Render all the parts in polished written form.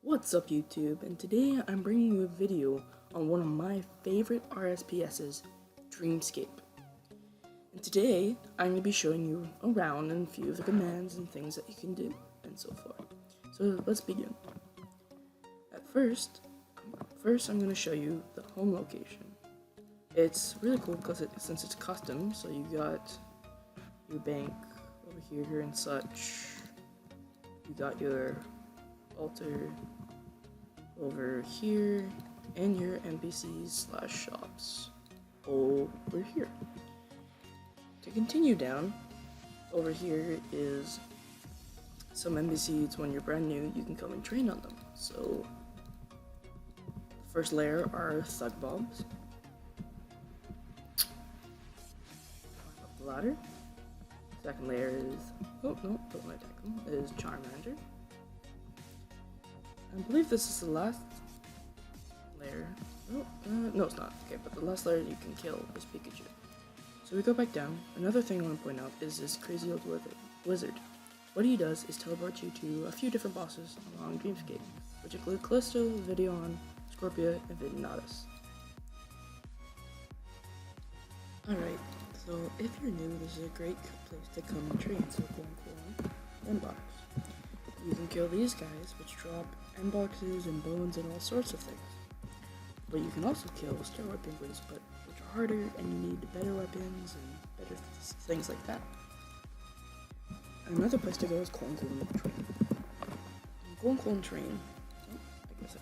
What's up YouTube, and today I'm bringing you a video on one of my favorite RSPS's, Dreamscape. And today I'm going to be showing you around and a few of the commands and things that you can do and so forth. So let's begin. At first I'm going to show you the home location. It's really cool because since it's custom, so you got your bank over here and such. You got your altar over here and your NPCs/shops over here. To continue down, over here is some NPCs. When you're brand new, you can come and train on them. So the first layer are thug mobs. Climb up the ladder. Second layer is, oh no, don't want to attack them, is Charmander. I believe this is the last layer. Oh, no it's not. Okay, but the last layer you can kill is Pikachu. So we go back down. Another thing I want to point out is this crazy old wizard. What he does is teleport you to a few different bosses along Dreamscape, which include Callisto, Videon, Scorpia, and Vidinatus. Alright, so if you're new, this is a great place to come and train, so cool and box. You can kill these guys, which drop end boxes and bones and all sorts of things. But you can also kill steroid penguins, but which are harder and you need better weapons and better things like that. Another place to go is Clone Train. Clone Train. Oh, I guess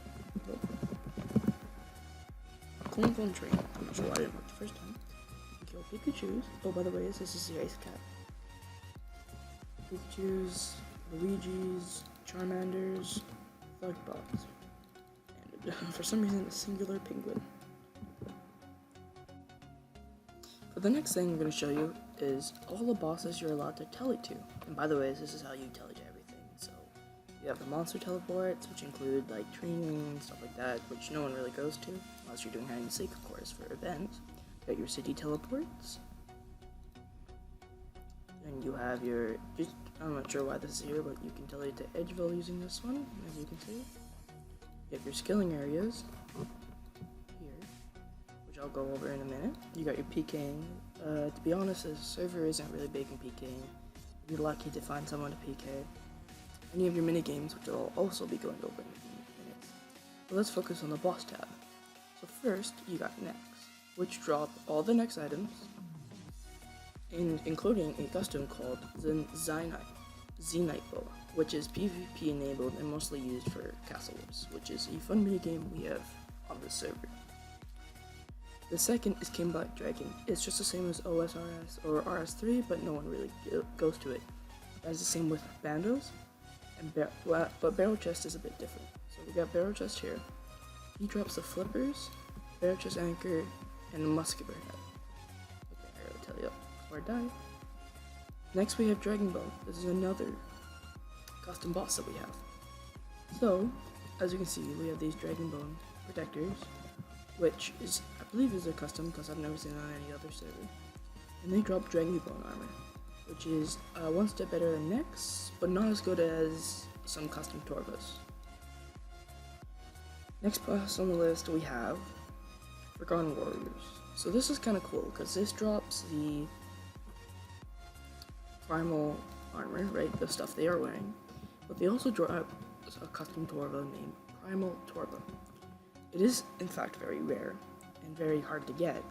Clone Train. I'm not sure why I didn't work the first time. You can kill Pikachu's. Oh, by the way, this is the Ice Cat. Pikachu's, Luigi's, Charmanders, Thugbots, and for some reason a singular penguin. For the next thing I'm going to show you is all the bosses you're allowed to tele to. And by the way, this is how you tele to everything. So you have the monster teleports, which include like training and stuff like that, which no one really goes to unless you're doing hide and seek, of course, for events. You got your city teleports. And you have your, I'm not sure why this is here, but you can tele to Edgeville using this one, as you can see. You have your skilling areas here, which I'll go over in a minute. You got your PKing. To be honest, the server isn't really big in PKing. You're lucky to find someone to PK. And you have your mini games, which I'll also be going over in minutes. But let's focus on the boss tab. So first, you got Nex, which drop all the Nex items, including a custom called the Zenite Bow, which is PvP enabled and mostly used for Castle Wars, which is a fun minigame we have on the server. The second is Black Dragon. It's just the same as OSRS or RS3, but no one really goes to it. That's the same with Bandos, but Barrel Chest is a bit different. So we got Barrel Chest here. He drops the Flippers, Barrel Chest Anchor, and the Musketeer Head. Okay, I gotta tell you before I die. Next we have Dragon Bone. This is another custom boss that we have. So, as you can see, we have these Dragon Bone protectors, which is, I believe is a custom because I've never seen it on any other server. And they drop Dragon Bone armor, which is one step better than Nex, but not as good as some custom Torvas. Next boss on the list we have Forgotten Warriors. So this is kind of cool because this drops the primal armor, right, the stuff they are wearing, but they also drop a custom Torva named Primal Torva. It is in fact very rare and very hard to get,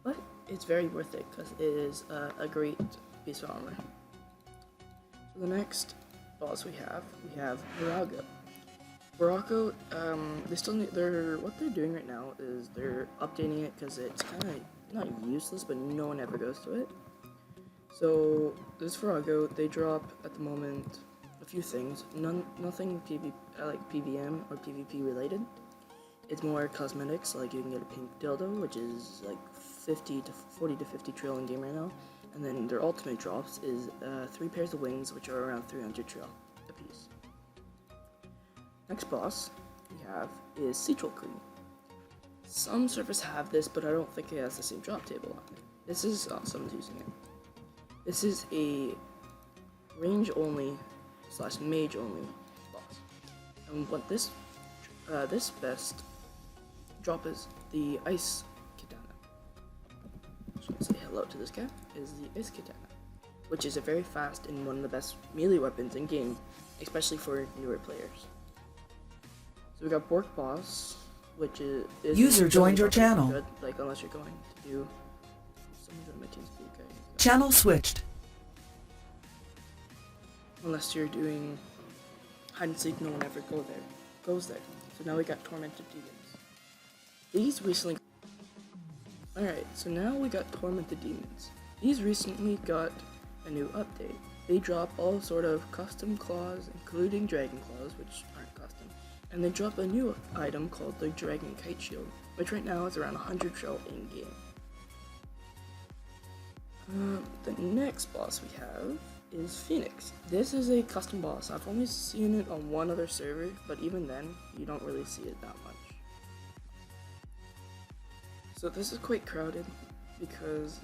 but it's very worth it because it is a great piece of armor. So the next boss we have Virago. Virago, what they're doing right now is they're updating it because it's kind of not useless, but no one ever goes to it. So this Virago, they drop at the moment a few things. Nothing like PVM or PvP related. It's more cosmetics, like you can get a pink dildo, which is like 40 to 50 trill in game right now. And then their ultimate drops is 3 pairs of wings, which are around 300 trill a piece. Next boss we have is Sea Troll Queen. Some servers have this, but I don't think it has the same drop table on it. This is someone's using it. This is a range only / mage only boss. And what this best drop is the Ice Katana. Just gonna say hello to this guy. Is the Ice Katana, which is a very fast and one of the best melee weapons in game, especially for newer players. So we got Bork Boss, which is user joined your channel. Good, like unless you're going to do someone joined my TeamSpeak. Channel switched. Unless you're doing hide and seek, no one ever goes there. So now we got Tormented Demons. These recently. Alright, so now we got Tormented Demons. These recently got a new update. They drop all sort of custom claws, including dragon claws, which aren't custom. And they drop a new item called the Dragon Kite Shield, which right now is around 100 trill in game. The next boss we have is Phoenix. This is a custom boss. I've only seen it on one other server, but even then, you don't really see it that much. So this is quite crowded because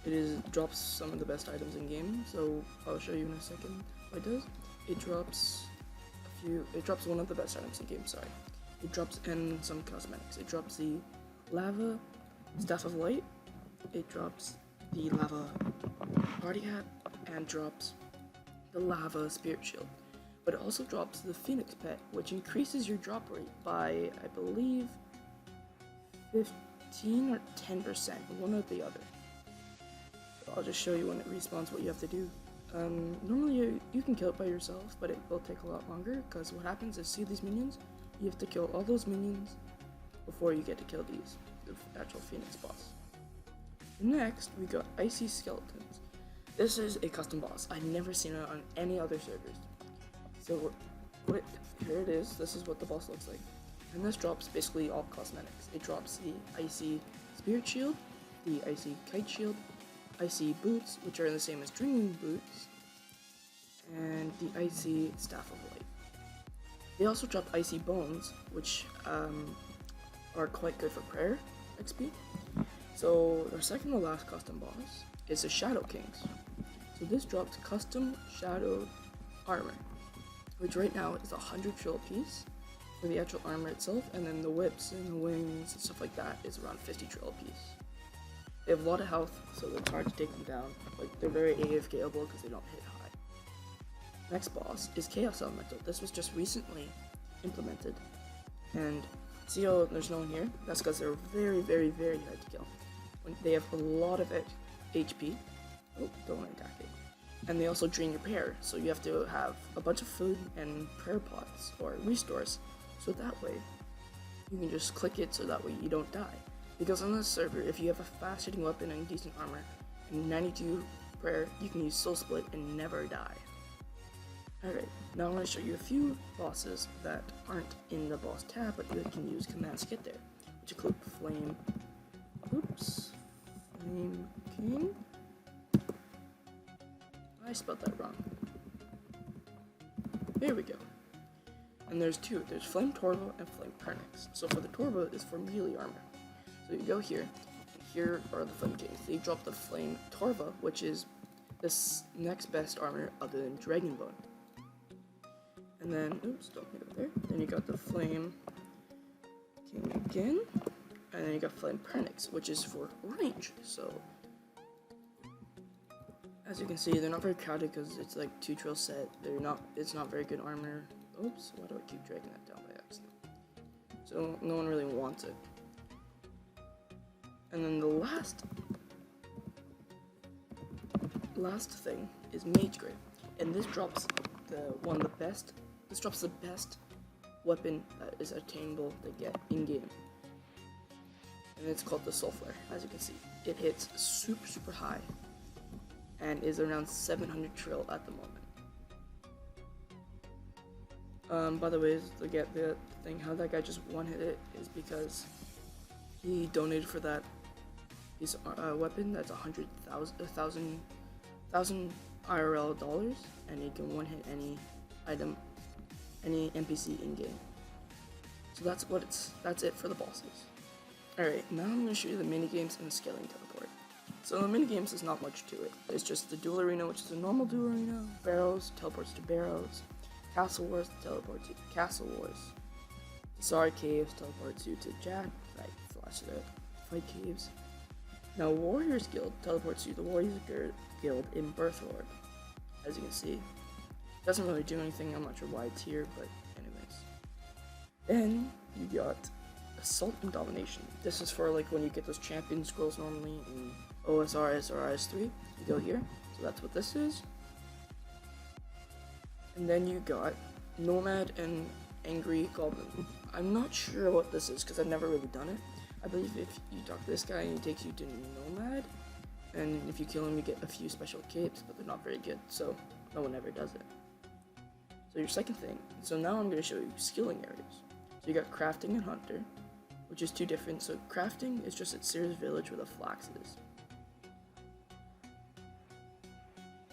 it drops some of the best items in game. So I'll show you in a second what it does. It drops one of the best items in game, sorry. It drops in some cosmetics. It drops the Lava Staff of Light. It drops the Lava Party Hat, and drops the Lava Spirit Shield. But it also drops the Phoenix Pet, which increases your drop rate by, I believe, 15 or 10%, one or the other. So I'll just show you when it respawns what you have to do. Normally you can kill it by yourself, but it will take a lot longer, because what happens is, see these minions? You have to kill all those minions before you get to kill the actual Phoenix boss. Next, we got Icy Skeletons. This is a custom boss. I've never seen it on any other servers. So here it is. This is what the boss looks like. And this drops basically all cosmetics. It drops the Icy Spirit Shield, the Icy Kite Shield, Icy Boots, which are the same as Dreaming Boots, and the Icy Staff of Light. They also drop Icy Bones, which are quite good for prayer XP. So our second to last custom boss is the Shadow Kings. So this drops custom Shadow armor, which right now is 100 trill piece for the actual armor itself, and then the whips and the wings and stuff like that is around 50 trill piece. They have a lot of health, so it's hard to take them down. Like, they're very AFKable because they don't hit high. Next boss is Chaos Elemental. This was just recently implemented, and see how there's no one here? That's because they're very, very, very hard to kill. They have a lot of HP. Oh, don't want to attack it. And they also drain your prayer, so you have to have a bunch of food and prayer pots or restores, so that way you can just click it so that way you don't die. Because on this server, if you have a fast hitting weapon and decent armor and 92 prayer, you can use Soul Split and never die. Alright, now I'm going to show you a few bosses that aren't in the boss tab, but you can use commands to get there, which include Flame King. I spelled that wrong. There we go. And there's two. There's Flame Torva and Flame Pernix. So for the Torva is for melee armor. So you go here, and here are the Flame Kings. They drop the Flame Torva, which is this next best armor other than Dragonbone. And then, oops, don't hit it there. Then you got the Flame King again. And then you got Flame Pernix, which is for range. So, as you can see, they're not very crowded because it's like 2 trill set. It's not very good armor. Oops, why do I keep dragging that down by accident? So, no one really wants it. And then the last thing is Mage Grip. And this drops the best weapon that is attainable to get in game. And it's called the Soul Flare. As you can see, it hits super high and is around 700 trill at the moment. By the way, to get the thing, how that guy just one-hit it is because he donated for that weapon that's 1,000 IRL dollars, and he can one-hit any item, any NPC in game. So that's it for the bosses. Alright, now I'm going to show you the minigames and the scaling teleport. So the minigames is not much to it. It's just the duel arena, which is a normal duel arena, barrows, teleports to barrows, Castle Wars teleports you to Castle Wars. Sorry Caves teleports you to Jack, right, flash it out, fight caves. Now Warriors Guild teleports you to the Warriors Guild in Birthlord. As you can see, it doesn't really do anything, I'm not sure why it's here, but anyways. Then you got Assault and Domination. This is for like when you get those champion scrolls normally in OSRS or RS3. You go here, so that's what this is. And then you got Nomad and Angry Goblin. I'm not sure what this is because I've never really done it. I believe if you talk to this guy and he takes you to Nomad, and if you kill him you get a few special capes, but they're not very good, so no one ever does it. So your second thing, so now I'm going to show you skilling areas. So you got Crafting and Hunter, which is two different. So Crafting is just at Sears Village where the flax is.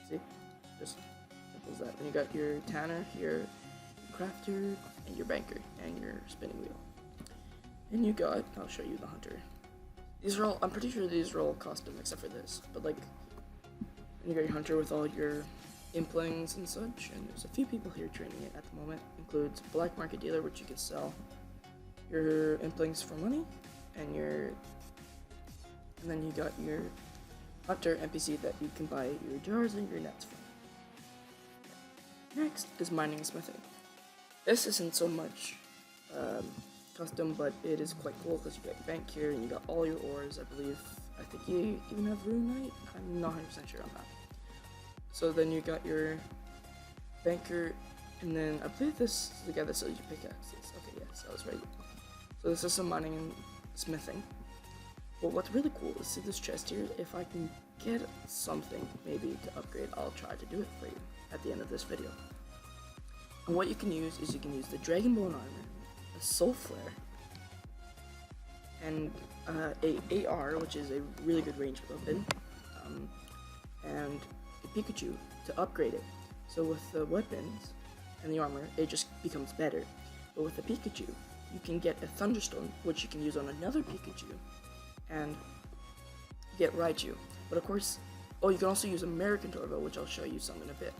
See? Just simple as that. Then you got your Tanner here, your Crafter, and your Banker, and your Spinning Wheel. And you got, I'll show you the Hunter. These are all, I'm pretty sure these are all custom except for this, but like, and you got your Hunter with all your implings and such, and there's a few people here training it at the moment. Includes Black Market Dealer, which you can sell your implings for money, and then you got your Hunter NPC that you can buy your jars and your nets from. Next is Mining and Smithing. This isn't so much custom, but it is quite cool because you got your bank here and you got all your ores, I believe. I think you even have Rune Knight? I'm not 100% sure on that. So then you got your banker, and then I believe this is the guy that sells you pickaxes. Okay, yes, I was right. So this is some mining and smithing. But what's really cool is see this chest here. If I can get something maybe to upgrade, I'll try to do it for you at the end of this video. And what you can use is you can use the Dragonbone armor, a Soul Flare, and a AR, which is a really good range weapon, and a Pikachu to upgrade it. So with the weapons and the armor, it just becomes better. But with the Pikachu, you can get a Thunderstorm, which you can use on another Pikachu, and get Raichu. But of course, oh, you can also use American Turbo, which I'll show you some in a bit.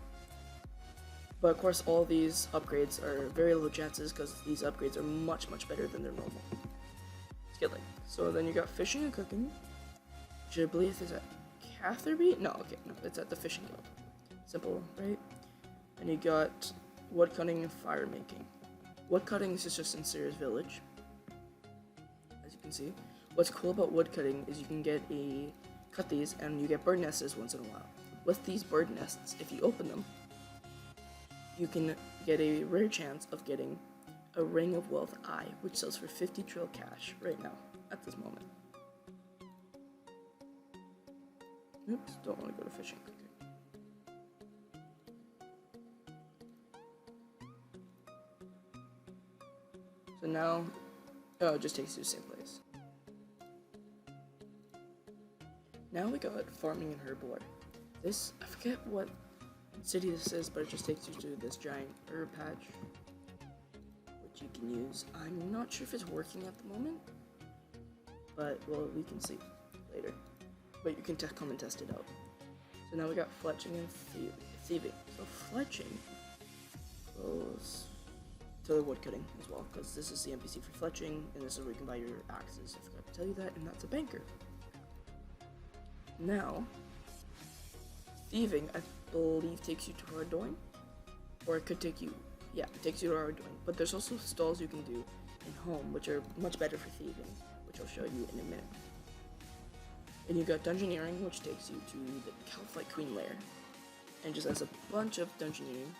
But of course, all these upgrades are very low chances because these upgrades are much better than their normal skilling. So then you got Fishing and Cooking, which I believe is at Catherby? No, okay, no, it's at the Fishing Guild. Simple, right? And you got Woodcutting and Fire Making. Woodcutting is just in Sears Village, as you can see. What's cool about woodcutting is you can cut these and you get bird nests once in a while. With these bird nests, if you open them, you can get a rare chance of getting a Ring of Wealth Eye, which sells for 50 trill cash right now, at this moment. Oops, don't want to go to Fishing Cooking. So now, oh, it just takes you to the same place. Now we got Farming and Herbivore. This, I forget what city this is, but it just takes you to this giant herb patch, which you can use. I'm not sure if it's working at the moment, but, well, we can see later. But you can come and test it out. So now we got Fletching and Thieving. So Fletching goes to the Woodcutting as well, because this is the NPC for Fletching, and this is where you can buy your axes. I forgot to tell you that, and that's a banker. Now, Thieving, I believe, takes you to Ardoin, or it could take you, yeah, it takes you to Ardoin. But there's also stalls you can do in home, which are much better for thieving, which I'll show you in a minute. And you got Dungeoneering, which takes you to the Calphite Queen lair, and just has a bunch of Dungeoneering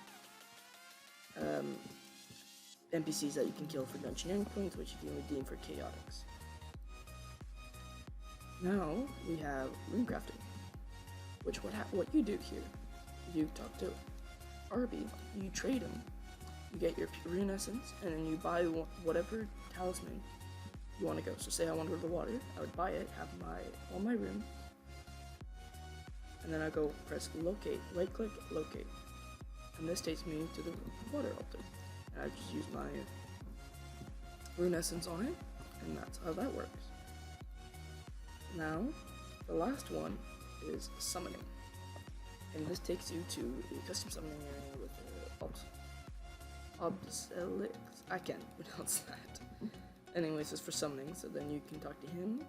NPCs that you can kill for Dungeoneering points, which you can redeem for Chaotix. Now we have Rune Crafting, which what you do here, you talk to Arby, you trade him, you get your Rune Essence, and then you buy whatever talisman you want to go. So say I want to go to the water, I would buy it, have all my runes, and then I go press locate, right click, locate, and this takes me to the water altar, and I just use my Rune Essence on it, and that's how that works. Now, the last one is Summoning, and this takes you to a custom summoning area with alt. Obselix. I can't pronounce that. Anyways, it's for summoning, so then you can talk to him.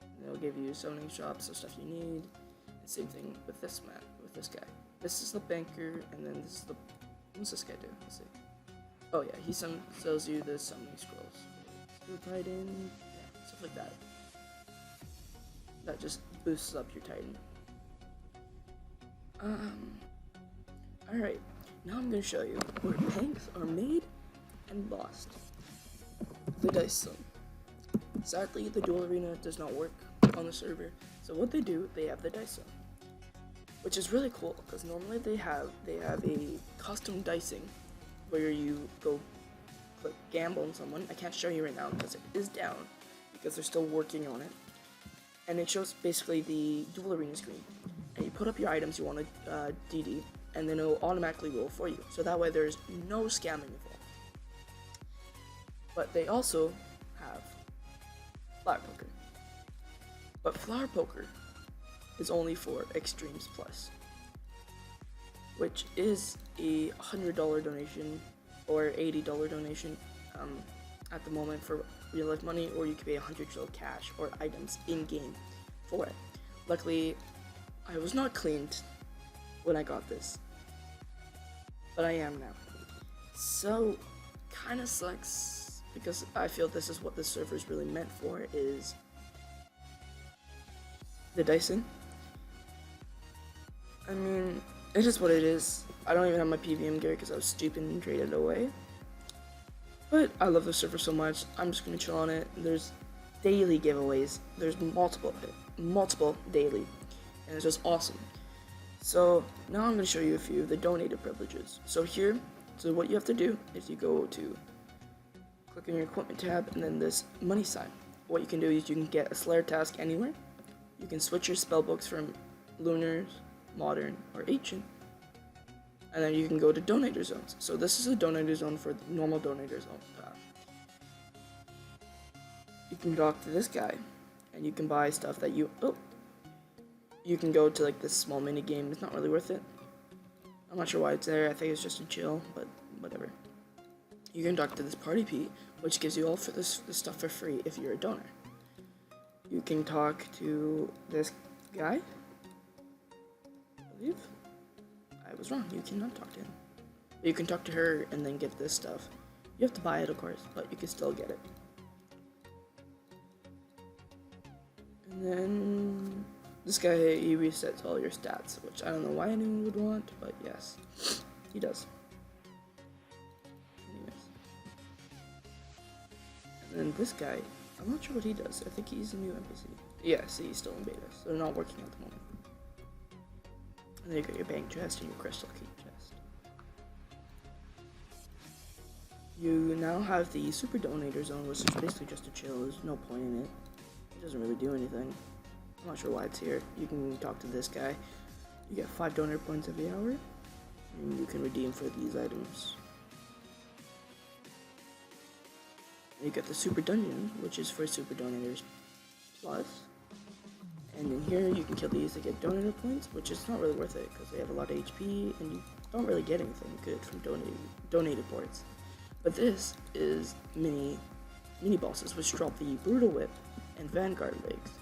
And they'll give you summoning shops, so stuff you need. And same thing with this man, with this guy. This is the banker, and then this is the... What's this guy do? Let's see. Oh yeah, he sells you the summoning scrolls. Steel Titan, yeah, stuff like that. That just boosts up your Titan. Alright, now I'm gonna show you where tanks are made and lost. The dice zone. Sadly, the duel arena does not work on the server, so what they do, they have the dice zone, which is really cool because normally they have a custom dicing where you go click gamble on someone. I can't show you right now because it is down because they're still working on it, and it shows basically the duel arena screen, and you put up your items you want to DD, and then it'll automatically roll for you, so that way there's no scamming involved. But they also have flower poker, but flower poker is only for Extremes Plus, which is a $100 donation or $80 donation at the moment for real life money, or you can pay 100 drill cash or items in game for it. Luckily, I was not cleaned when I got this, but I am now. So, kind of sucks because I feel this is what this server is really meant for, is the dicing. I mean, it is what it is. I don't even have my PVM gear because I was stupid and traded it away. But I love the server so much, I'm just gonna chill on it. There's daily giveaways. There's multiple daily, and it's just awesome. So now I'm gonna show you a few of the donated privileges. So what you have to do is you go to click on your equipment tab and then this money sign. What you can do is you can get a Slayer task anywhere. You can switch your spellbooks from Lunars, Modern, or Ancient, and then you can go to donator zones. So this is a donator zone for the normal donator zone. You can talk to this guy, and you can buy stuff that you can go to like this small mini game. It's not really worth it. I'm not sure why it's there. I think it's just to chill, but whatever. You can talk to this party P, which gives you all for this stuff for free if you're a donor. You can talk to this guy. I believe I was wrong. You cannot talk to him. You can talk to her and then get this stuff. You have to buy it, of course, but you can still get it. And then this guy, he resets all your stats, which I don't know why anyone would want, but yes, he does. Anyways. And then this guy, I'm not sure what he does. I think he's a new NPC. Yeah, see, he's still in beta, so they're not working at the moment. And then you got your bank chest and your crystal key chest. You now have the super donator zone, which is basically just to chill. There's no point in it. It doesn't really do anything. I'm not sure why it's here. You can talk to this guy. You get 5 donor points every hour, and you can redeem for these items. You get the super dungeon, which is for super donators plus. And in here you can kill these to get donator points, which is not really worth it because they have a lot of HP and you don't really get anything good from donated points. But this is mini bosses, which drop the Brutal Whip and Vanguard legs.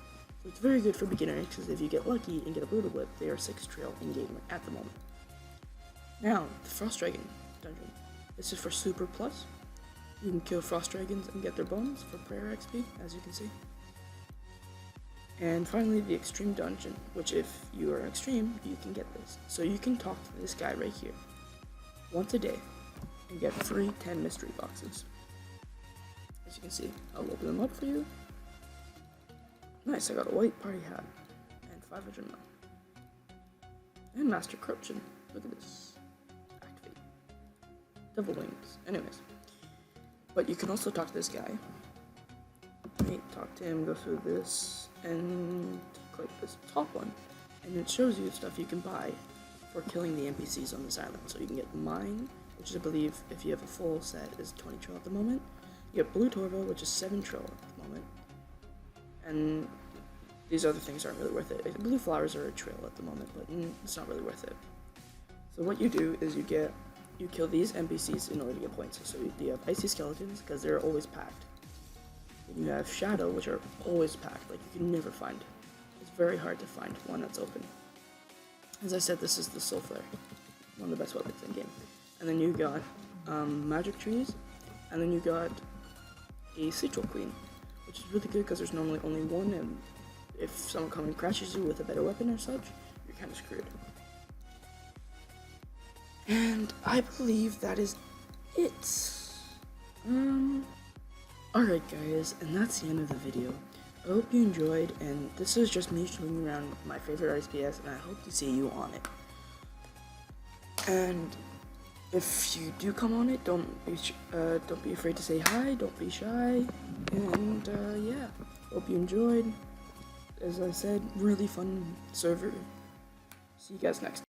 So it's very good for beginners because if you get lucky and get a Brutal Whip, they are 6 trail in game at the moment. Now, the Frost Dragon dungeon. This is for super plus. You can kill Frost Dragons and get their bones for prayer XP, as you can see. And finally, the Extreme Dungeon, which if you are extreme, you can get this. So you can talk to this guy right here once a day and get free 10 mystery boxes. As you can see, I'll open them up for you. Nice, I got a white party hat and 500 mil. And Master Corruption. Look at this. Activate. Double wings. Anyways. But you can also talk to this guy. Right, talk to him, go through this, and click this top one. And it shows you stuff you can buy for killing the NPCs on this island. So you can get mine, which I believe if you have a full set is 20 trill at the moment. You get Blue Torva, which is 7 trill at the moment. And these other things aren't really worth it. Blue flowers are a trill at the moment, but it's not really worth it. So what you do is you get you kill these NPCs in order to get points. So you have icy skeletons because they're always packed. Then you have shadow, which are always packed. Like you can never find. It's very hard to find one that's open. As I said, this is the soul flare, one of the best weapons in the game. And then you got magic trees, and then you got a Sigil Queen, which is really good because there's normally only one, and if someone comes and crashes you with a better weapon or such, you're kind of screwed. And I believe that is it. Alright guys, and that's the end of the video. I hope you enjoyed, and this is just me showing you around my favorite RSPS, and I hope to see you on it. And if you do come on it, don't be afraid to say hi, don't be shy, and yeah, hope you enjoyed. As I said, really fun server. See you guys next time.